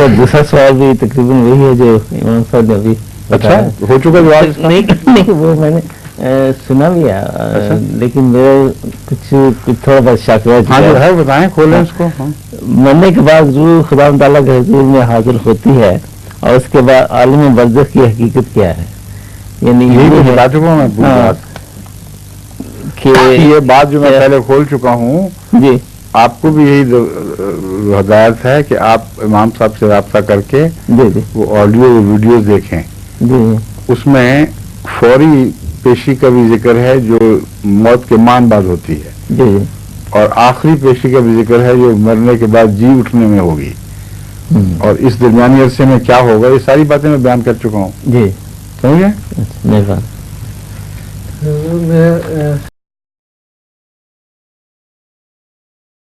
मेरा दूसरा सवाल भी तकरीबन वही है जो इमाम साहब ने अभी अच्छा हो चुका जवाब? नहीं वो मैंने सुना भी है। अच्छा? लेकिन मेरा कुछ थोड़ा बहुत शक है। हाँ जो है बताएं, खोलें इसको। हाँ। मरने के बाद रूह खुदा ताला के हुजूर में हाजिर होती है और उसके बाद आलम बरज़ख की हकीकत क्या है? यानी यही तो बता चुका हूँ मैं पूरी हाँ, बात कि ये बात जो मैं पहले खोल चुका हूँ जी आपको भी यही हदायत है कि आप इमाम साहब से राब्ता करके जी जी वो ऑडियो वीडियो देखें। जी उसमें फौरी पेशी का भी जिक्र है जो मौत के मान बाद होती है, जी जी और आखिरी पेशी का भी जिक्र है जो मरने के बाद जी उठने में होगी, और इस दरमियानी अरसे में क्या होगा, ये सारी बातें मैं बयान कर चुका हूँ। जी समझे? मेहरबान। मैं